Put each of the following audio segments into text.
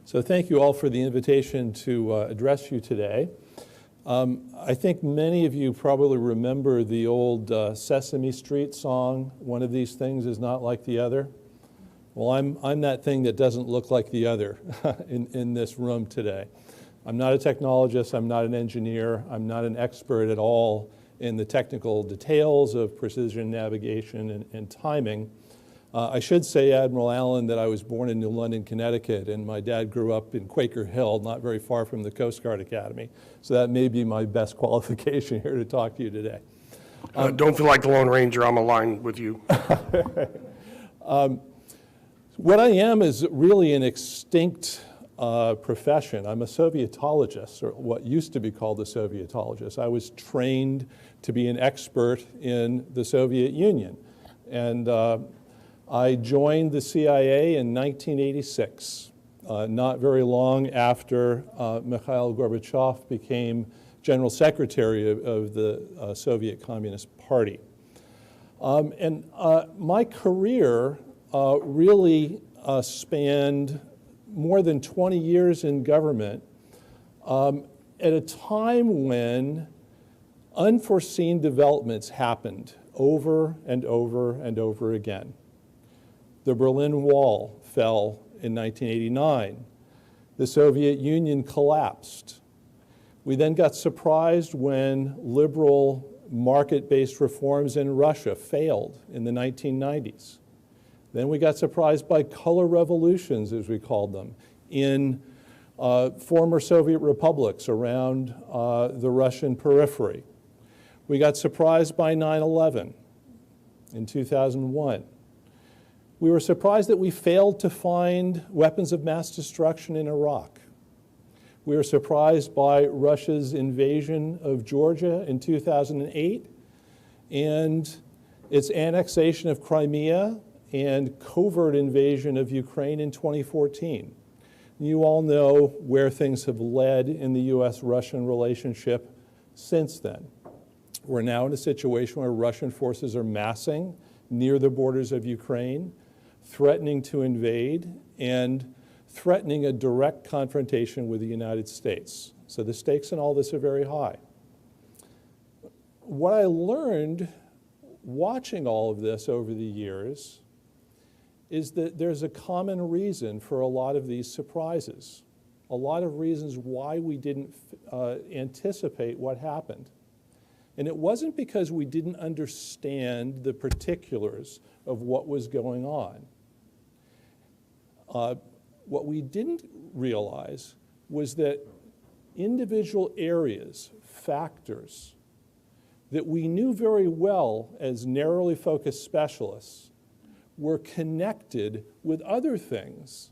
So thank you all for the invitation to address you today. I think many of you probably remember the old Sesame Street song, "One of these things is not like the other." Well, I'm that thing that doesn't look like the other in this room today. I'm not a technologist, I'm not an engineer, I'm not an expert at all in the technical details of precision navigation and timing. I should say, Admiral Allen, that I was born in New London, Connecticut, and my dad grew up in Quaker Hill, not very far from the Coast Guard Academy. So that may be my best qualification here to talk to you today. Don't feel like the Lone Ranger, I'm aligned with you. What I am is really an extinct profession. I'm a Sovietologist, or what used to be called a Sovietologist. I was trained to be an expert in the Soviet Union. And I joined the CIA in 1986, not very long after Mikhail Gorbachev became General Secretary of the Soviet Communist Party. My career really spanned more than 20 years in government at a time when unforeseen developments happened over and over and over again. The Berlin Wall fell in 1989. The Soviet Union collapsed. We then got surprised when liberal market-based reforms in Russia failed in the 1990s. Then we got surprised by color revolutions, as we called them, in former Soviet republics around the Russian periphery. We got surprised by 9/11 in 2001. We were surprised that we failed to find weapons of mass destruction in Iraq. We were surprised by Russia's invasion of Georgia in 2008 and its annexation of Crimea and covert invasion of Ukraine in 2014. You all know where things have led in the US-Russian relationship since then. We're now in a situation where Russian forces are massing near the borders of Ukraine, threatening to invade and threatening a direct confrontation with the United States. So the stakes in all this are very high. What I learned watching all of this over the years is that there's a common reason for a lot of these surprises, a lot of reasons why we didn't anticipate what happened. And it wasn't because we didn't understand the particulars of what was going on. What we didn't realize was that individual areas, factors, that we knew very well as narrowly focused specialists were connected with other things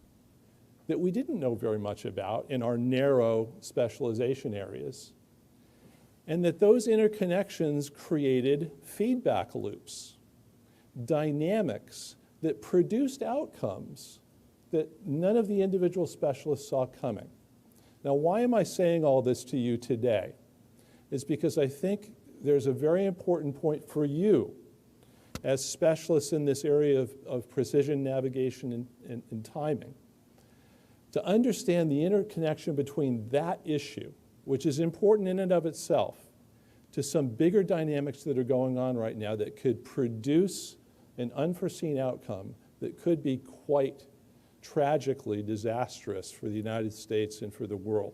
that we didn't know very much about in our narrow specialization areas, and that those interconnections created feedback loops, dynamics that produced outcomes that none of the individual specialists saw coming. Now, why am I saying all this to you today? It's because I think there's a very important point for you as specialists in this area of precision navigation and timing, to understand the interconnection between that issue, which is important in and of itself, to some bigger dynamics that are going on right now that could produce an unforeseen outcome that could be quite tragically disastrous for the United States and for the world.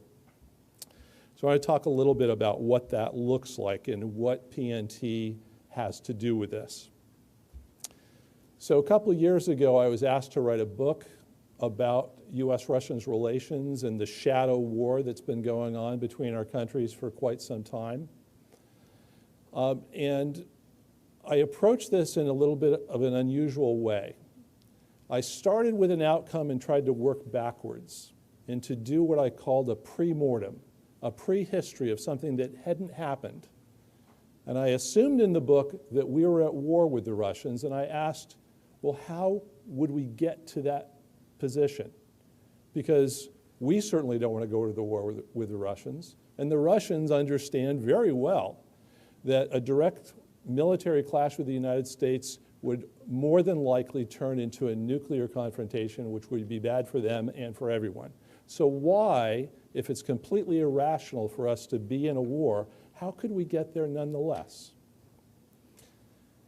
So I want to talk a little bit about what that looks like and what PNT has to do with this. So a couple of years ago, I was asked to write a book about US-Russian relations and the shadow war that's been going on between our countries for quite some time. And I approached this in a little bit of an unusual way. I started with an outcome and tried to work backwards and to do what I called a pre-mortem, a prehistory of something that hadn't happened. And I assumed in the book that we were at war with the Russians, and I asked, well, how would we get to that position? Because we certainly don't want to go to the war with the Russians, and the Russians understand very well that a direct military clash with the United States would more than likely turn into a nuclear confrontation, which would be bad for them and for everyone. So why, if it's completely irrational for us to be in a war, how could we get there nonetheless?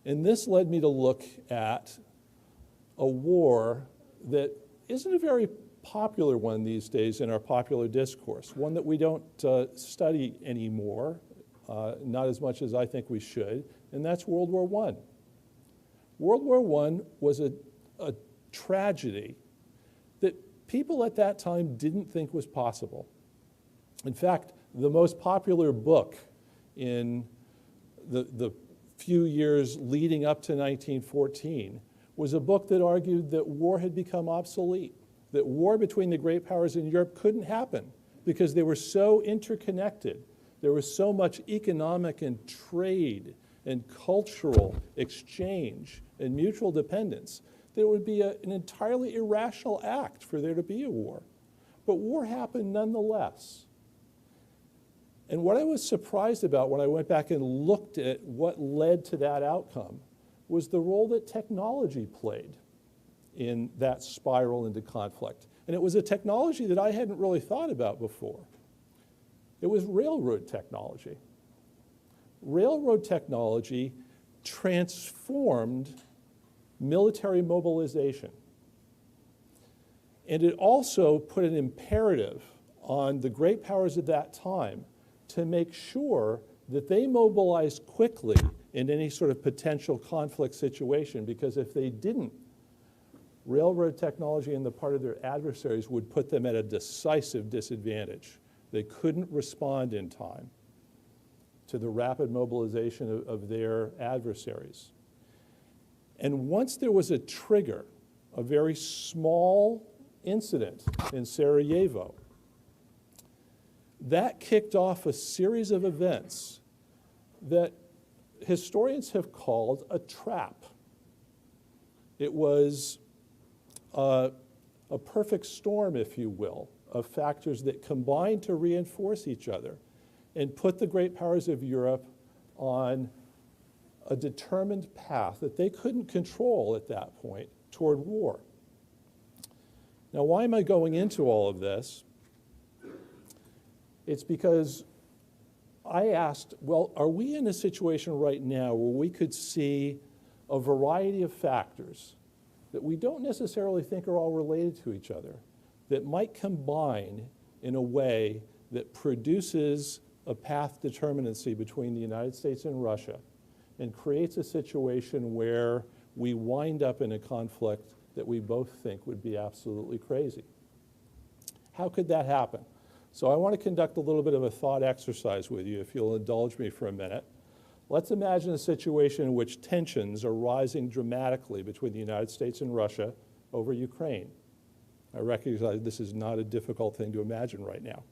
And this led me to look at a war that isn't a very popular one these days in our popular discourse, one that we don't study anymore, not as much as I think we should, and that's World War I. World War I was a tragedy that people at that time didn't think was possible. In fact, the most popular book in the few years leading up to 1914 was a book that argued that war had become obsolete, that war between the great powers in Europe couldn't happen because they were so interconnected. There was so much economic and trade and cultural exchange and mutual dependence that it would be an entirely irrational act for there to be a war. But war happened nonetheless. And what I was surprised about when I went back and looked at what led to that outcome was the role that technology played in that spiral into conflict. And it was a technology that I hadn't really thought about before. It was railroad technology. Railroad technology transformed military mobilization. And it also put an imperative on the great powers at that time to make sure that they mobilized quickly in any sort of potential conflict situation, because if they didn't, railroad technology on the part of their adversaries would put them at a decisive disadvantage. They couldn't respond in time to the rapid mobilization of their adversaries. And once there was a trigger, a very small incident in Sarajevo, that kicked off a series of events that historians have called a trap. It was a perfect storm, if you will, of factors that combined to reinforce each other and put the great powers of Europe on a determined path that they couldn't control at that point toward war. Now, why am I going into all of this? It's because I asked, well, are we in a situation right now where we could see a variety of factors that we don't necessarily think are all related to each other, that might combine in a way that produces a path determinacy between the United States and Russia and creates a situation where we wind up in a conflict that we both think would be absolutely crazy? How could that happen? So I want to conduct a little bit of a thought exercise with you, if you'll indulge me for a minute. Let's imagine a situation in which tensions are rising dramatically between the United States and Russia over Ukraine. I recognize this is not a difficult thing to imagine right now.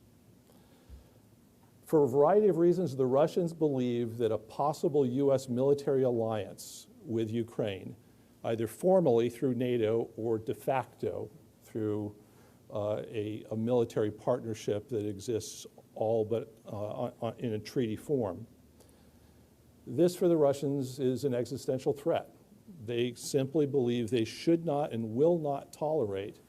For a variety of reasons, the Russians believe that a possible US military alliance with Ukraine, either formally through NATO or de facto through a military partnership that exists all but in a treaty form. This, for the Russians, is an existential threat. They simply believe they should not and will not tolerate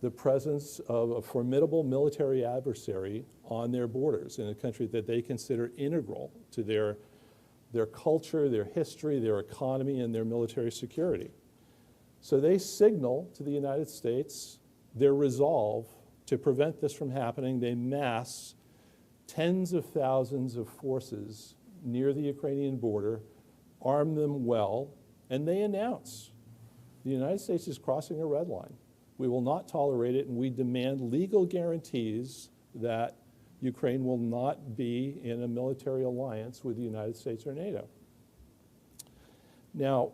the presence of a formidable military adversary on their borders in a country that they consider integral to their culture, their history, their economy, and their military security. So they signal to the United States their resolve to prevent this from happening. They mass tens of thousands of forces near the Ukrainian border, arm them well, and they announce the United States is crossing a red line. We will not tolerate it, and we demand legal guarantees that Ukraine will not be in a military alliance with the United States or NATO. Now,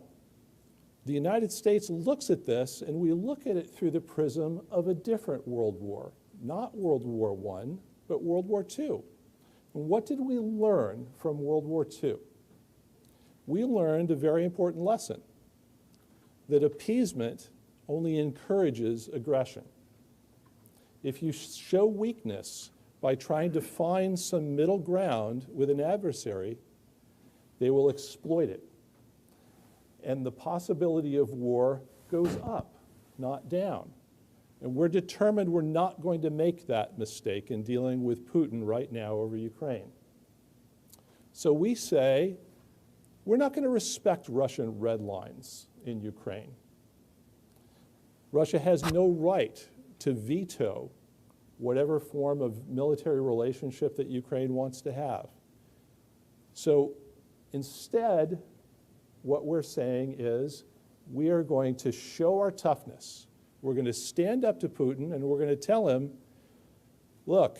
the United States looks at this, and we look at it through the prism of a different world war, not World War I, but World War II. And what did we learn from World War II? We learned a very important lesson, that appeasement only encourages aggression. If you show weakness by trying to find some middle ground with an adversary, they will exploit it. And the possibility of war goes up, not down. And we're determined we're not going to make that mistake in dealing with Putin right now over Ukraine. So we say, we're not going to respect Russian red lines in Ukraine. Russia has no right to veto whatever form of military relationship that Ukraine wants to have. So instead, what we're saying is we are going to show our toughness. We're going to stand up to Putin and we're going to tell him, look,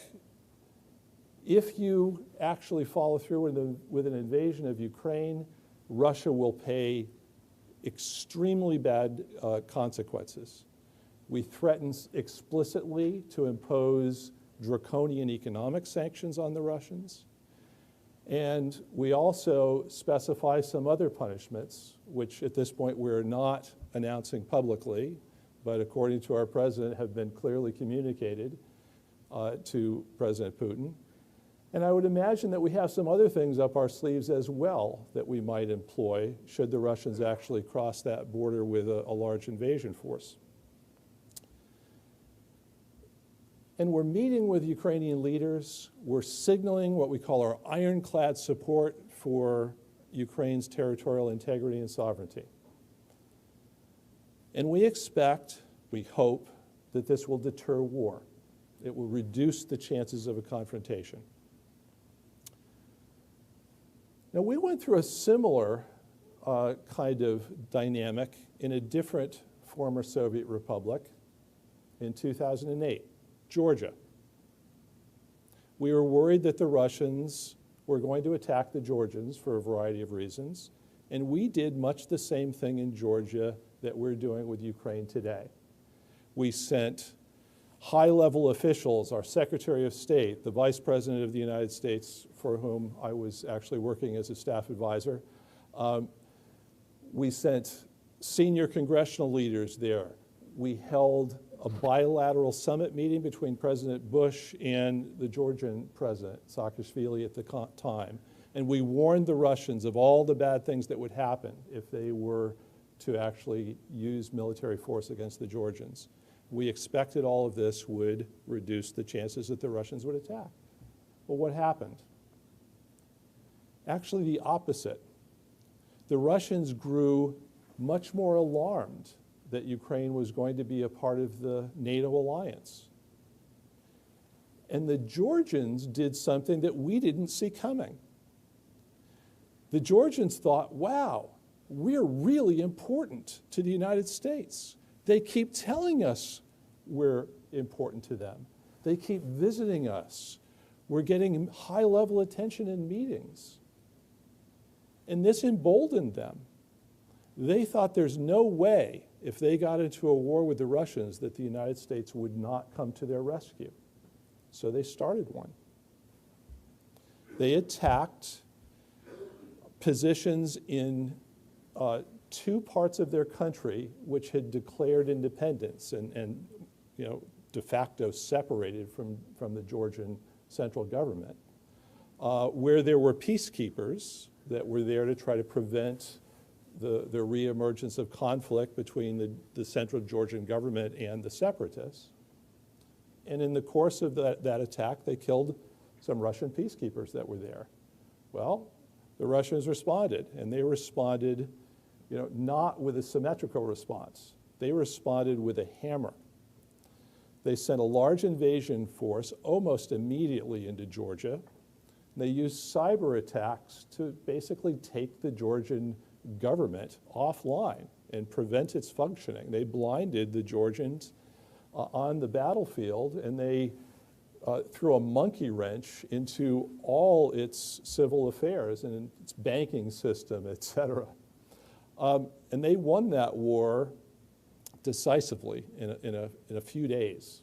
if you actually follow through with an invasion of Ukraine, Russia will pay extremely bad consequences. We threaten explicitly to impose draconian economic sanctions on the Russians. And we also specify some other punishments, which at this point we're not announcing publicly, but according to our president have been clearly communicated to President Putin. And I would imagine that we have some other things up our sleeves as well that we might employ should the Russians actually cross that border with a large invasion force. And we're meeting with Ukrainian leaders. We're signaling what we call our ironclad support for Ukraine's territorial integrity and sovereignty. And we expect, we hope, that this will deter war. It will reduce the chances of a confrontation. Now, we went through a similar kind of dynamic in a different former Soviet republic in 2008, Georgia. We were worried that the Russians were going to attack the Georgians for a variety of reasons, and we did much the same thing in Georgia that we're doing with Ukraine today. We sent high-level officials, our Secretary of State, the Vice President of the United States, for whom I was actually working as a staff advisor. We sent senior congressional leaders there. We held a bilateral summit meeting between President Bush and the Georgian president, Saakashvili, at the time. And we warned the Russians of all the bad things that would happen if they were to actually use military force against the Georgians. We expected all of this would reduce the chances that the Russians would attack. Well, what happened? Actually, the opposite. The Russians grew much more alarmed that Ukraine was going to be a part of the NATO alliance. And the Georgians did something that we didn't see coming. The Georgians thought, wow, we're really important to the United States. They keep telling us we're important to them. They keep visiting us. We're getting high-level attention in meetings. And this emboldened them. They thought there's no way, if they got into a war with the Russians, that the United States would not come to their rescue. So they started one. They attacked positions in two parts of their country which had declared independence and de facto separated from the Georgian central government, where there were peacekeepers that were there to try to prevent the reemergence of conflict between the central Georgian government and the separatists. And in the course of that attack, they killed some Russian peacekeepers that were there. Well, the Russians responded, and they responded not with a symmetrical response. They responded with a hammer. They sent a large invasion force almost immediately into Georgia. They used cyber attacks to basically take the Georgian government offline and prevent its functioning. They blinded the Georgians on the battlefield, and they threw a monkey wrench into all its civil affairs and its banking system, et cetera. And they won that war decisively in a few days.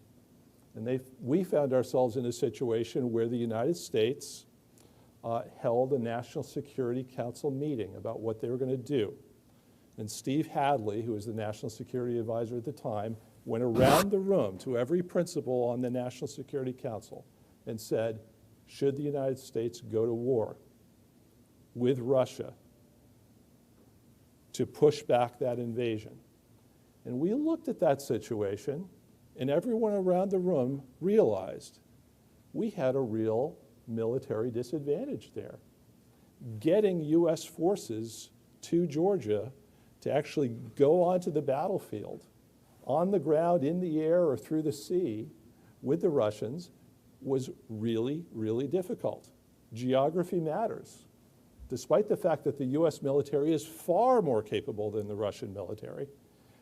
And we found ourselves in a situation where the United States held a National Security Council meeting about what they were going to do. And Steve Hadley, who was the National Security Advisor at the time, went around the room to every principal on the National Security Council and said, should the United States go to war with Russia to push back that invasion? And we looked at that situation and everyone around the room realized we had a real military disadvantage there. Getting US forces to Georgia to actually go onto the battlefield, on the ground, in the air, or through the sea with the Russians was really, really difficult. Geography matters. Despite the fact that the US military is far more capable than the Russian military,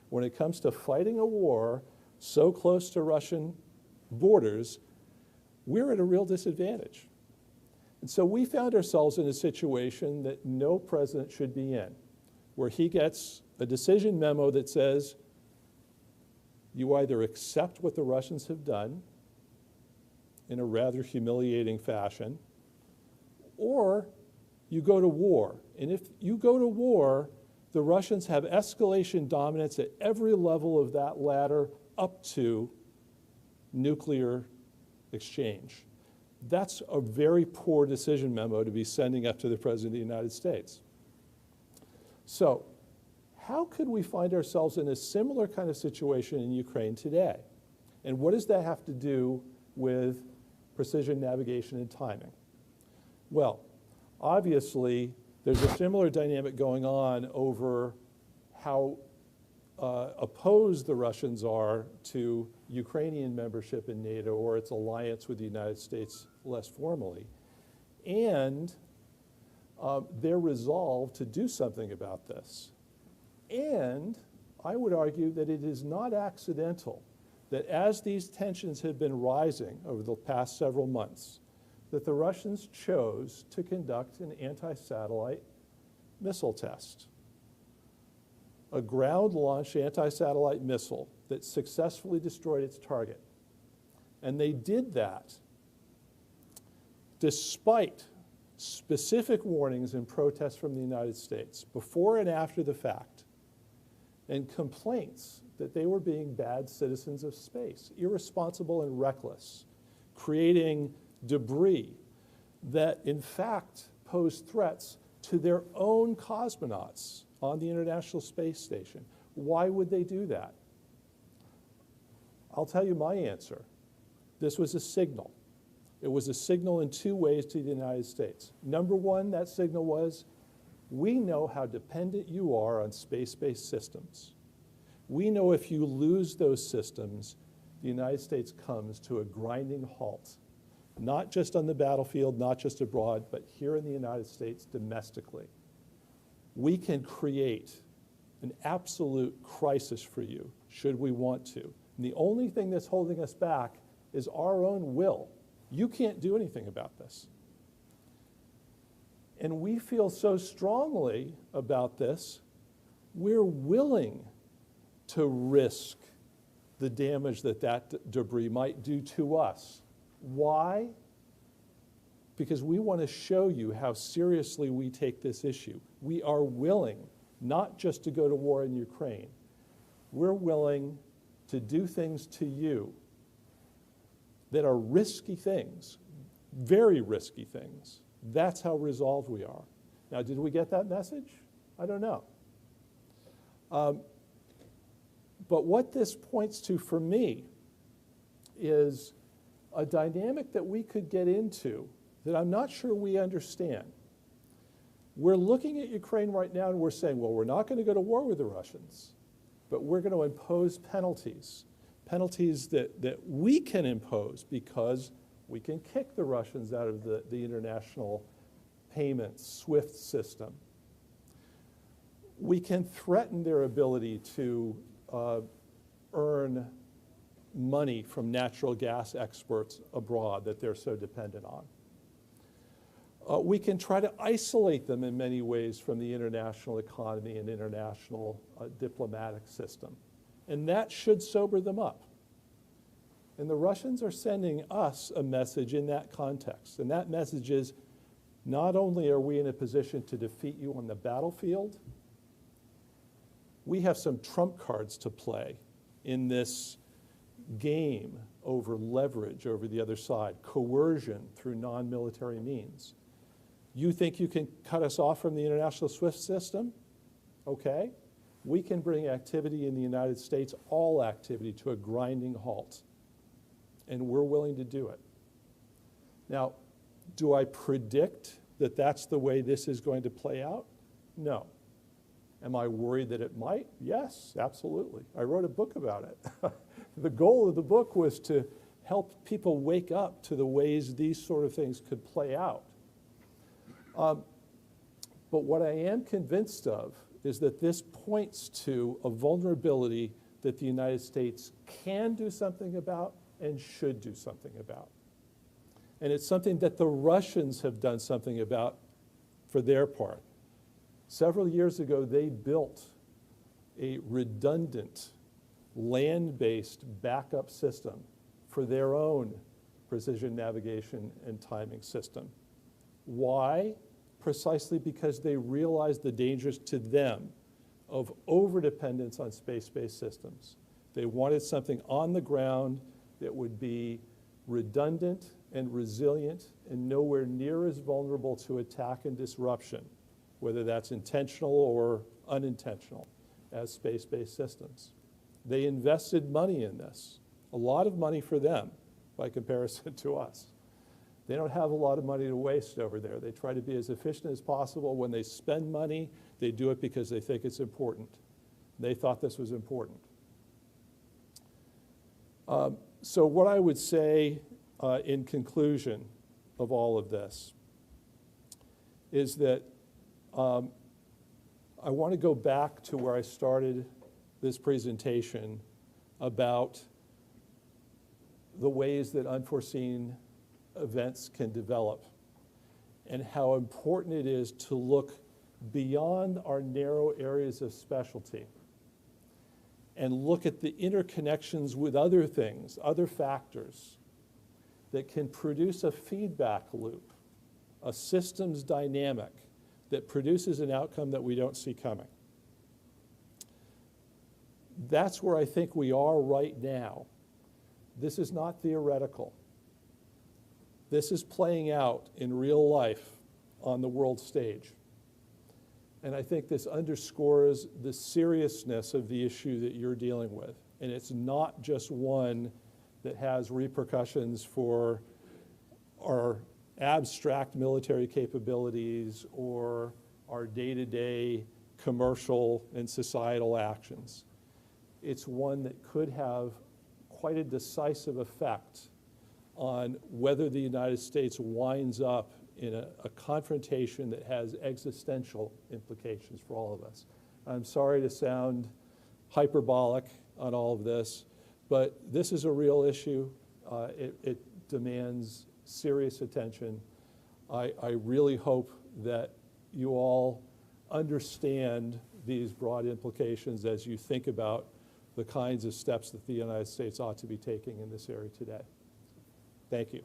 when it comes to fighting a war so close to Russian borders, we're at a real disadvantage. And so we found ourselves in a situation that no president should be in, where he gets a decision memo that says, you either accept what the Russians have done in a rather humiliating fashion, or you go to war. And if you go to war, the Russians have escalation dominance at every level of that ladder up to nuclear exchange. That's a very poor decision memo to be sending up to the President of the United States. So how could we find ourselves in a similar kind of situation in Ukraine today? And what does that have to do with precision navigation and timing? Well, obviously, there's a similar dynamic going on over how opposed the Russians are to Ukrainian membership in NATO or its alliance with the United States less formally, and their resolve to do something about this. And I would argue that it is not accidental that as these tensions have been rising over the past several months, that the Russians chose to conduct an anti-satellite missile test. A ground-launched anti-satellite missile that successfully destroyed its target. And they did that despite specific warnings and protests from the United States, before and after the fact, and complaints that they were being bad citizens of space, irresponsible and reckless, creating debris that in fact posed threats to their own cosmonauts on the International Space Station. Why would they do that? I'll tell you my answer. This was a signal. It was a signal in two ways to the United States. Number one, that signal was, we know how dependent you are on space-based systems. We know if you lose those systems, the United States comes to a grinding halt, not just on the battlefield, not just abroad, but here in the United States domestically. We can create an absolute crisis for you, should we want to. And the only thing that's holding us back is our own will. You can't do anything about this. And we feel so strongly about this, we're willing to risk the damage that that debris might do to us. Why? Because we want to show you how seriously we take this issue. We are willing not just to go to war in Ukraine. We're willing to do things to you that are risky things, very risky things. That's how resolved we are. Now, did we get that message? I don't know. But what this points to for me is a dynamic that we could get into that I'm not sure we understand. We're looking at Ukraine right now and we're saying, well, we're not going to go to war with the Russians, but we're going to impose penalties. Penalties that we can impose because we can kick the Russians out of the international payments SWIFT system. We can threaten their ability to earn money from natural gas exports abroad that they're so dependent on. We can try to isolate them in many ways from the international economy and international diplomatic system. And that should sober them up. And the Russians are sending us a message in that context. And that message is, not only are we in a position to defeat you on the battlefield, we have some trump cards to play in this game over leverage over the other side, coercion through non-military means. You think you can cut us off from the international SWIFT system? Okay. we can bring activity in the United States, all activity, to a grinding halt. And we're willing to do it. Now, do I predict that that's the way this is going to play out? No. Am I worried that it might? Yes, absolutely. I wrote a book about it. The goal of the book was to help people wake up to the ways these sort of things could play out. But what I am convinced of is that this points to a vulnerability that the United States can do something about and should do something about. And it's something that the Russians have done something about for their part. Several years ago, they built a redundant, land-based backup system for their own precision navigation and timing system. Why? Precisely because they realized the dangers to them of overdependence on space-based systems. They wanted something on the ground that would be redundant and resilient and nowhere near as vulnerable to attack and disruption, whether that's intentional or unintentional, as space-based systems. They invested money in this, a lot of money for them by comparison to us. They don't have a lot of money to waste over there. They try to be as efficient as possible. When they spend money, they do it because they think it's important. They thought this was important. So what I would say in conclusion of all of this is that I want to go back to where I started this presentation about the ways that unforeseen events can develop and how important it is to look beyond our narrow areas of specialty and look at the interconnections with other things, other factors that can produce a feedback loop, a systems dynamic that produces an outcome that we don't see coming. That's where I think we are right now. This is not theoretical. This is playing out in real life on the world stage. And I think this underscores the seriousness of the issue that you're dealing with. And it's not just one that has repercussions for our abstract military capabilities or our day-to-day commercial and societal actions. It's one that could have quite a decisive effect on whether the United States winds up in a confrontation that has existential implications for all of us. I'm sorry to sound hyperbolic on all of this, but this is a real issue. It demands serious attention. I really hope that you all understand these broad implications as you think about the kinds of steps that the United States ought to be taking in this area today. Thank you.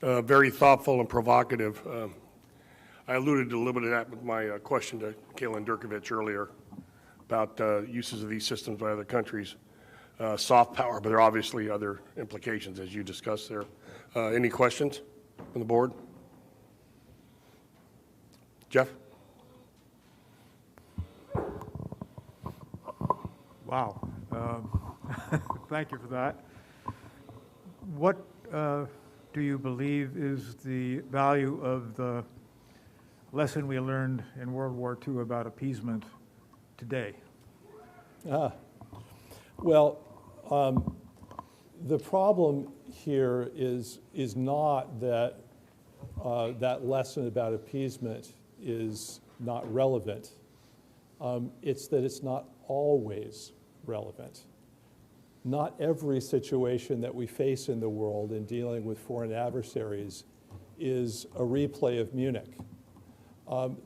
Very thoughtful and provocative. I alluded to a little bit of that with my question to Kalen Durkovich earlier about uses of these systems by other countries. Soft power, but there are obviously other implications as you discussed there. Any questions from the board? Jeff? Wow. Thank you for that. What do you believe is the value of the lesson we learned in World War II about appeasement today? Well, the problem here is not that that lesson about appeasement is not relevant. It's that it's not always relevant. Not every situation that we face in the world in dealing with foreign adversaries is a replay of Munich.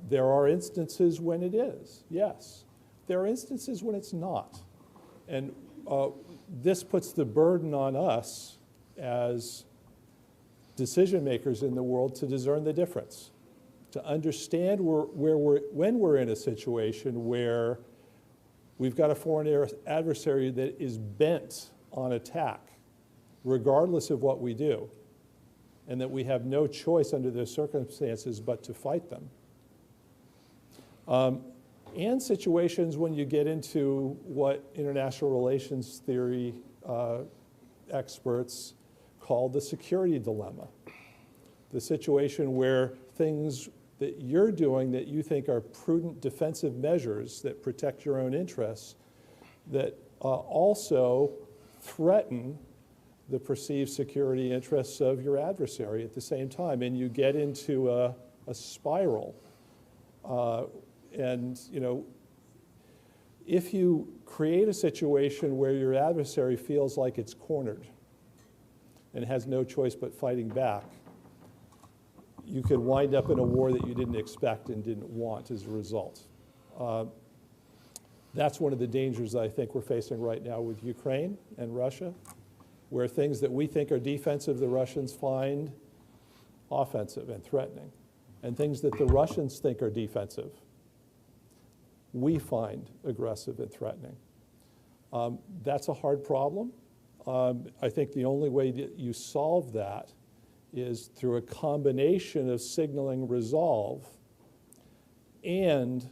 There are instances when it is, yes. There are instances when it's not. And this puts the burden on us as decision makers in the world to discern the difference, to understand when we're in a situation where we've got a foreign adversary that is bent on attack, regardless of what we do. and that we have no choice under those circumstances but to fight them. And situations when you get into what international relations theory experts call the security dilemma. The situation where things that you're doing that you think are prudent defensive measures that protect your own interests that also threaten the perceived security interests of your adversary at the same time. And you get into a spiral. And you know, if you create a situation where your adversary feels like it's cornered and has no choice but fighting back, you could wind up in a war that you didn't expect and didn't want as a result. That's one of the dangers that I think we're facing right now with Ukraine and Russia, where things that we think are defensive, the Russians find offensive and threatening. And things that the Russians think are defensive, we find aggressive and threatening. That's a hard problem. I think the only way that you solve that is through a combination of signaling resolve and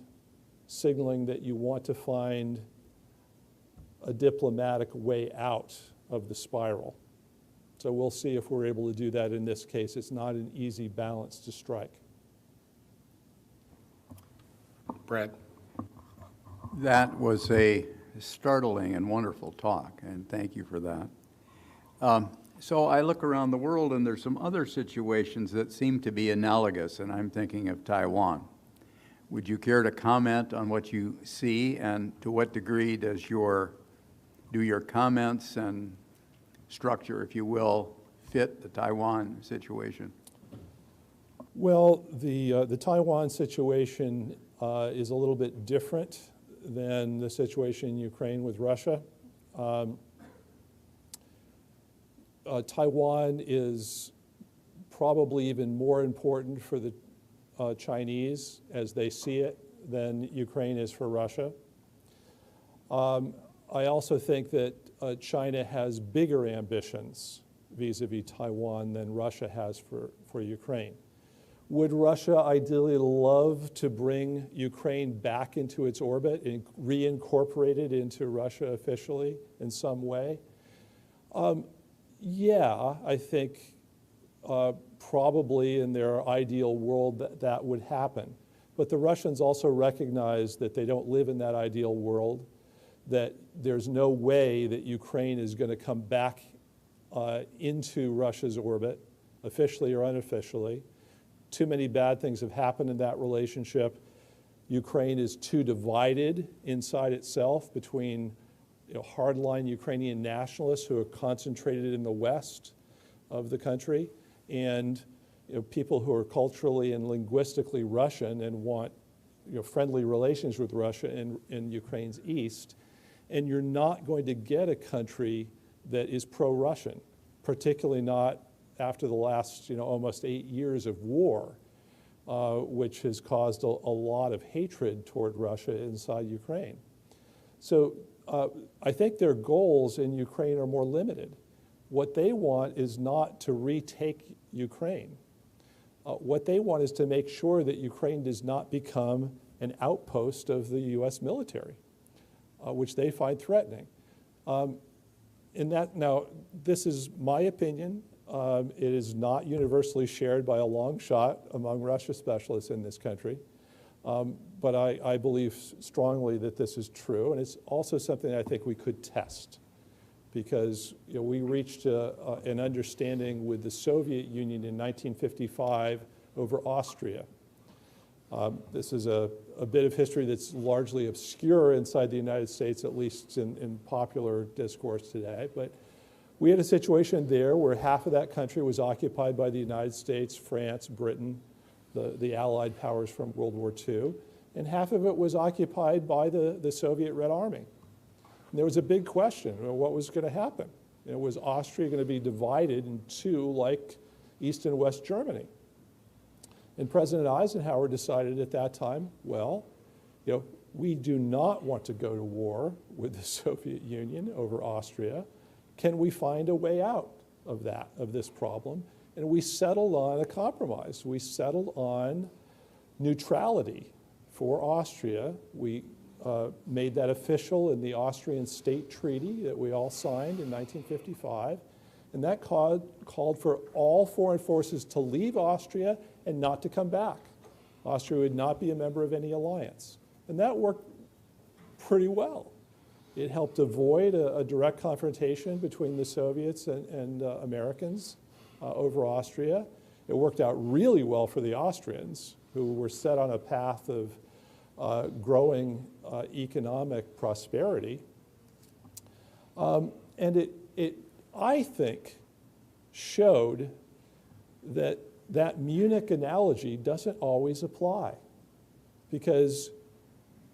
signaling that you want to find a diplomatic way out of the spiral. So we'll see if we're able to do that in this case. It's not an easy balance to strike. Brad. That was a startling and wonderful talk, and thank you for that. So I look around the world, and there's some other situations that seem to be analogous, and I'm thinking of Taiwan. Would you care to comment on what you see, and to what degree does your comments and structure, if you will, fit the Taiwan situation? Well, the Taiwan situation is a little bit different than the situation in Ukraine with Russia. Taiwan is probably even more important for the Chinese as they see it than Ukraine is for Russia. I also think that China has bigger ambitions vis-a-vis Taiwan than Russia has for Ukraine. Would Russia ideally love to bring Ukraine back into its orbit and reincorporate it into Russia officially in some way? Yeah, I think probably in their ideal world that would happen. But the Russians also recognize that they don't live in that ideal world, that there's no way that Ukraine is going to come back into Russia's orbit, officially or unofficially. Too many bad things have happened in that relationship. Ukraine is too divided inside itself between hardline Ukrainian nationalists who are concentrated in the west of the country and people who are culturally and linguistically Russian and want friendly relations with Russia in Ukraine's east. And you're not going to get a country that is pro-Russian, particularly not after the last almost 8 years of war, which has caused a lot of hatred toward Russia inside Ukraine. So I think their goals in Ukraine are more limited. What they want is not to retake Ukraine. What they want is to make sure that Ukraine does not become an outpost of the US military, which they find threatening. Now, this is my opinion. It is not universally shared by a long shot among Russia specialists in this country. But I believe strongly that this is true, and it's also something I think we could test, because we reached an understanding with the Soviet Union in 1955 over Austria. This is a bit of history that's largely obscure inside the United States, at least in popular discourse today. But we had a situation there where half of that country was occupied by the United States, France, Britain, the Allied powers from World War II, and half of it was occupied by the Soviet Red Army. And there was a big question, what was going to happen? Was Austria going to be divided in two like East and West Germany? And President Eisenhower decided at that time, well, we do not want to go to war with the Soviet Union over Austria. Can we find a way out of this problem? And we settled on a compromise. We settled on neutrality for Austria. We made that official in the Austrian State Treaty that we all signed in 1955. And that called for all foreign forces to leave Austria and not to come back. Austria would not be a member of any alliance. And that worked pretty well. It helped avoid a direct confrontation between the Soviets and Americans over Austria. It worked out really well for the Austrians, who were set on a path of growing economic prosperity. And it, I think, showed that that Munich analogy doesn't always apply, because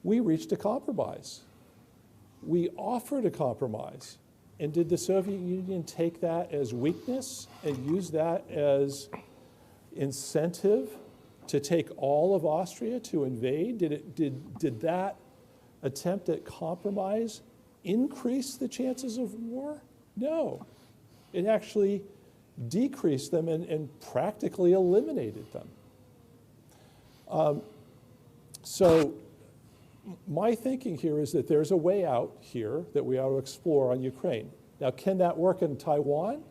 we reached a compromise. We offered a compromise. And did the Soviet Union take that as weakness and use that as incentive to take all of Austria to invade? Did that attempt at compromise increase the chances of war? No. It actually decreased them and practically eliminated them. So my thinking here is that there's a way out here that we ought to explore on Ukraine. Now, can that work in Taiwan?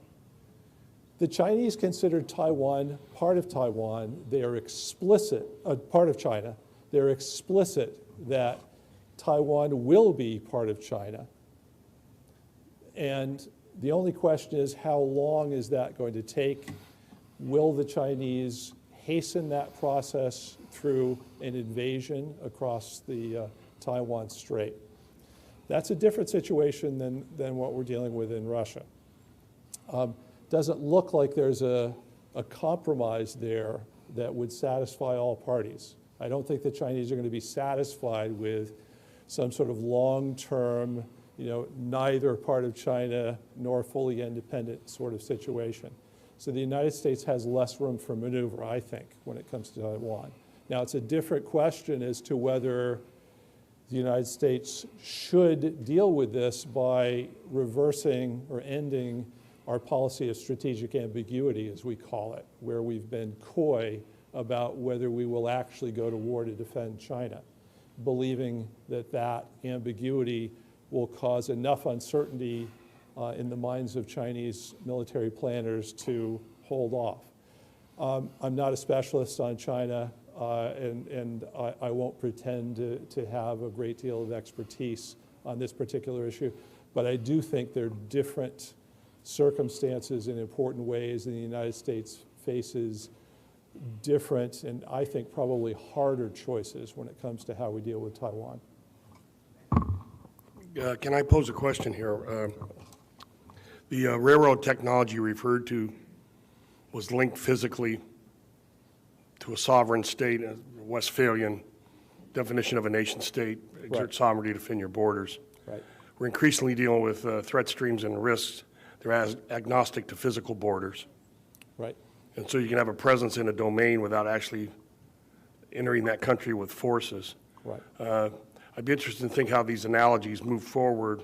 The Chinese consider Taiwan part of Taiwan. They are explicit, part of China. They're explicit that Taiwan will be part of China. And the only question is, how long is that going to take? Will the Chinese hasten that process through an invasion across the Taiwan Strait? That's a different situation than what we're dealing with in Russia. Doesn't look like there's a compromise there that would satisfy all parties. I don't think the Chinese are going to be satisfied with some sort of long-term, neither part of China nor fully independent sort of situation. So the United States has less room for maneuver, I think, when it comes to Taiwan. Now, it's a different question as to whether the United States should deal with this by reversing or ending our policy of strategic ambiguity, as we call it, where we've been coy about whether we will actually go to war to defend China, believing that that ambiguity will cause enough uncertainty in the minds of Chinese military planners to hold off. I'm not a specialist on China, and I won't pretend to have a great deal of expertise on this particular issue, but I do think there are different circumstances in important ways, and the United States faces different and I think probably harder choices when it comes to how we deal with Taiwan. Can I pose a question here? The railroad technology referred to was linked physically to a sovereign state, a Westphalian definition of a nation state, exert sovereignty to defend your borders. Right. We're increasingly dealing with threat streams and risks. They're agnostic to physical borders. Right. And so you can have a presence in a domain without actually entering that country with forces. Right. I'd be interested in think how these analogies move forward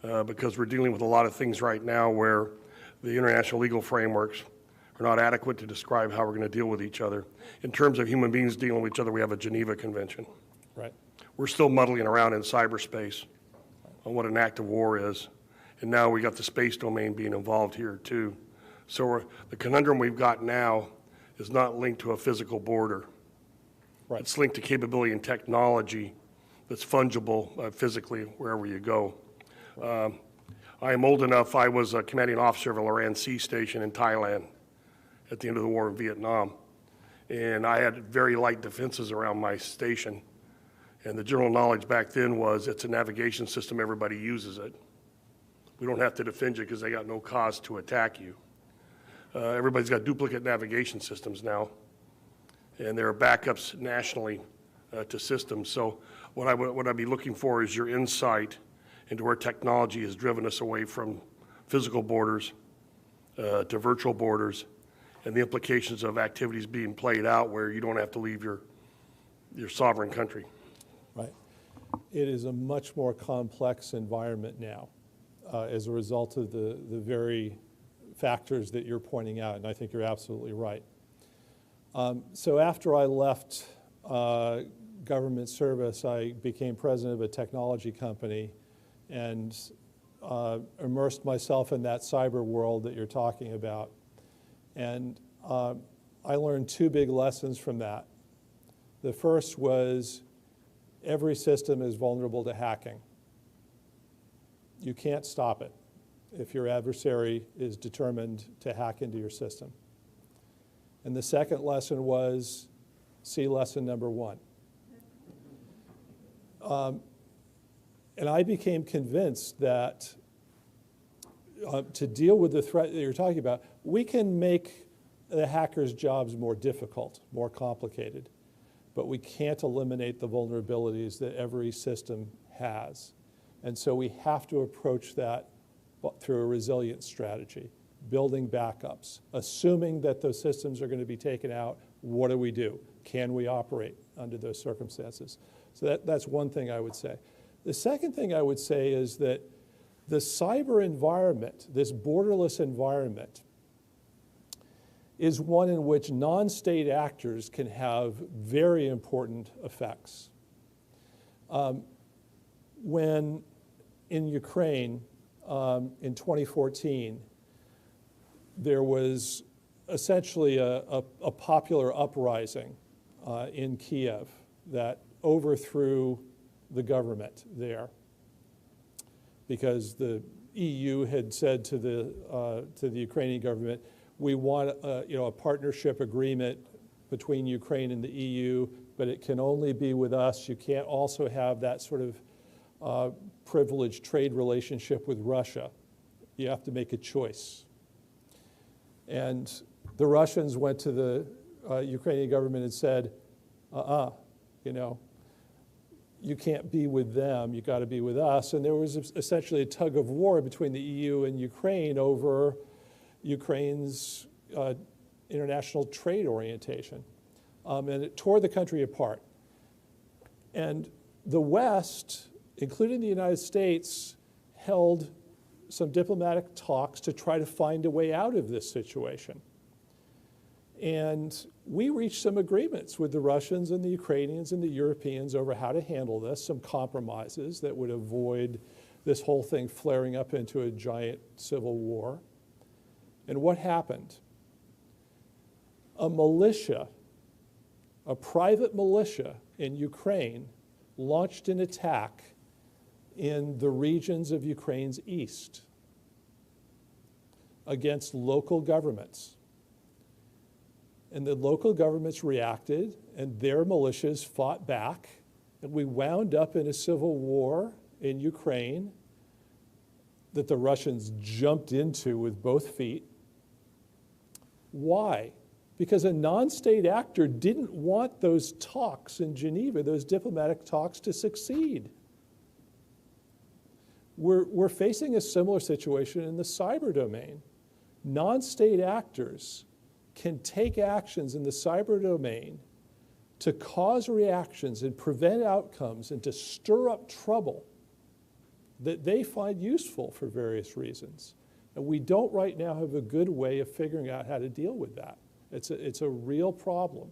because we're dealing with a lot of things right now where the international legal frameworks are not adequate to describe how we're going to deal with each other. In terms of human beings dealing with each other, we have a Geneva Convention. Right. We're still muddling around in cyberspace on what an act of war is. And now we got the space domain being involved here too. So the conundrum we've got now is not linked to a physical border. Right. It's linked to capability and technology that's fungible physically wherever you go. I am old enough, I was a commanding officer of a Loran Sea Station in Thailand at the end of the war in Vietnam. And I had very light defenses around my station. And the general knowledge back then was it's a navigation system, everybody uses it. We don't have to defend you because they got no cause to attack you. Everybody's got duplicate navigation systems now, and there are backups nationally to systems. So what I'd be looking for is your insight into where technology has driven us away from physical borders to virtual borders, and the implications of activities being played out where you don't have to leave your sovereign country. Right. It is a much more complex environment now as a result of the very factors that you're pointing out, and I think you're absolutely right. So after I left government service, I became president of a technology company and immersed myself in that cyber world that you're talking about. And I learned two big lessons from that. The first was every system is vulnerable to hacking. You can't stop it if your adversary is determined to hack into your system. And the second lesson was, see lesson number one. And I became convinced that to deal with the threat that you're talking about, we can make the hackers' jobs more difficult, more complicated, but we can't eliminate the vulnerabilities that every system has. And so we have to approach that through a resilience strategy, building backups, assuming that those systems are going to be taken out. What do we do? Can we operate under those circumstances? So that's one thing I would say. The second thing I would say is that the cyber environment, this borderless environment, is one in which non-state actors can have very important effects. When in Ukraine in 2014, there was essentially a popular uprising in Kiev that overthrew the government there because the EU had said to the Ukrainian government, we want a partnership agreement between Ukraine and the EU, but it can only be with us. You can't also have that sort of privileged trade relationship with Russia. You have to make a choice. And the Russians went to the Ukrainian government and said, you can't be with them, you got to be with us. And there was essentially a tug of war between the EU and Ukraine over Ukraine's international trade orientation. And it tore the country apart. And the West, including the United States, held some diplomatic talks to try to find a way out of this situation. And we reached some agreements with the Russians and the Ukrainians and the Europeans over how to handle this, some compromises that would avoid this whole thing flaring up into a giant civil war. And what happened? A militia, a private militia in Ukraine, launched an attack in the regions of Ukraine's east against local governments. And the local governments reacted, and their militias fought back, and we wound up in a civil war in Ukraine that the Russians jumped into with both feet. Why? Because a non-state actor didn't want those talks in Geneva, those diplomatic talks, to succeed. We're facing a similar situation in the cyber domain. Non-state actors can take actions in the cyber domain to cause reactions and prevent outcomes and to stir up trouble that they find useful for various reasons. And we don't right now have a good way of figuring out how to deal with that. It's a real problem.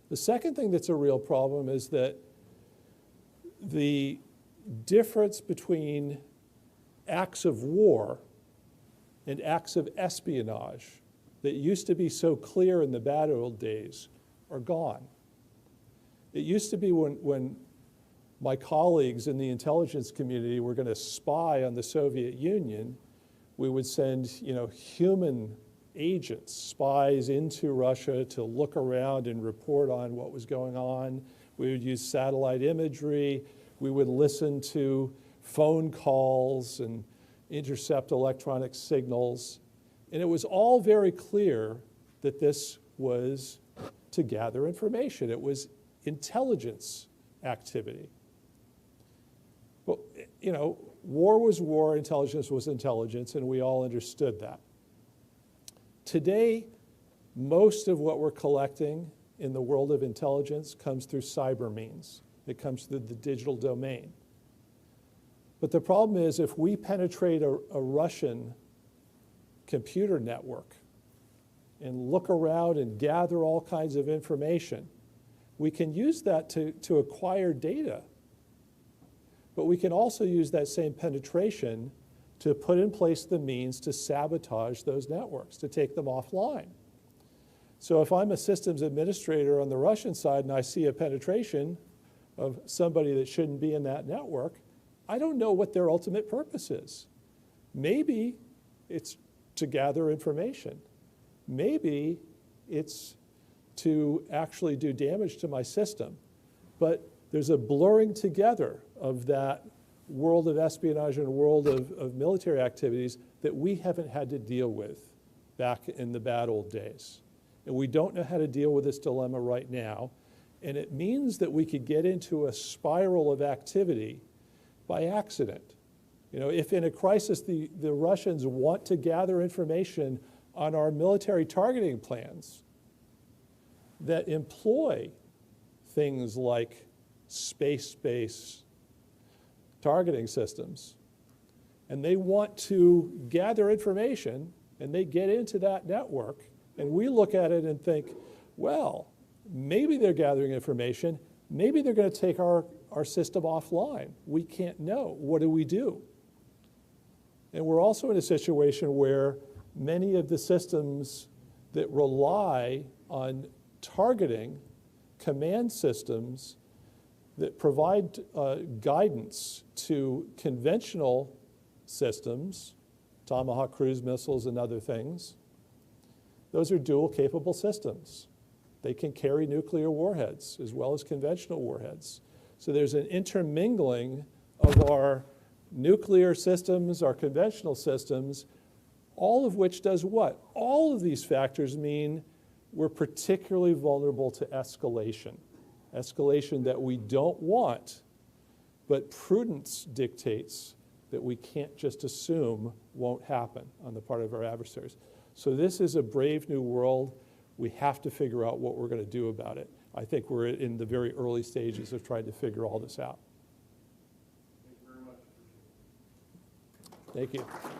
The second thing that's a real problem is that the difference between acts of war and acts of espionage that used to be so clear in the bad old days are gone. It used to be when my colleagues in the intelligence community were going to spy on the Soviet Union, we would send, human agents, spies into Russia to look around and report on what was going on. We would use satellite imagery. We would listen to phone calls and intercept electronic signals. And it was all very clear that this was to gather information. It was intelligence activity. But, war was war, intelligence was intelligence, and we all understood that. Today, most of what we're collecting in the world of intelligence comes through cyber means. It comes through the digital domain. But the problem is if we penetrate a Russian computer network and look around and gather all kinds of information. We can use that to acquire data, but we can also use that same penetration to put in place the means to sabotage those networks, to take them offline. So if I'm a systems administrator on the Russian side and I see a penetration of somebody that shouldn't be in that network, I don't know what their ultimate purpose is. Maybe it's to gather information. Maybe it's to actually do damage to my system. But there's a blurring together of that world of espionage and world of military activities that we haven't had to deal with back in the bad old days. And we don't know how to deal with this dilemma right now. And it means that we could get into a spiral of activity by accident. You know, if in a crisis the Russians want to gather information on our military targeting plans that employ things like space-based targeting systems, and they want to gather information, and they get into that network, and we look at it and think, well, maybe they're gathering information, maybe they're going to take our system offline. We can't know. What do we do? And we're also in a situation where many of the systems that rely on targeting command systems that provide guidance to conventional systems, Tomahawk cruise missiles and other things, those are dual capable systems. They can carry nuclear warheads as well as conventional warheads. So there's an intermingling of our nuclear systems, our conventional systems, all of which does what? All of these factors mean we're particularly vulnerable to escalation. Escalation that we don't want, but prudence dictates that we can't just assume won't happen on the part of our adversaries. So this is a brave new world. We have to figure out what we're going to do about it. I think we're in the very early stages of trying to figure all this out. Thank you very much. Thank you.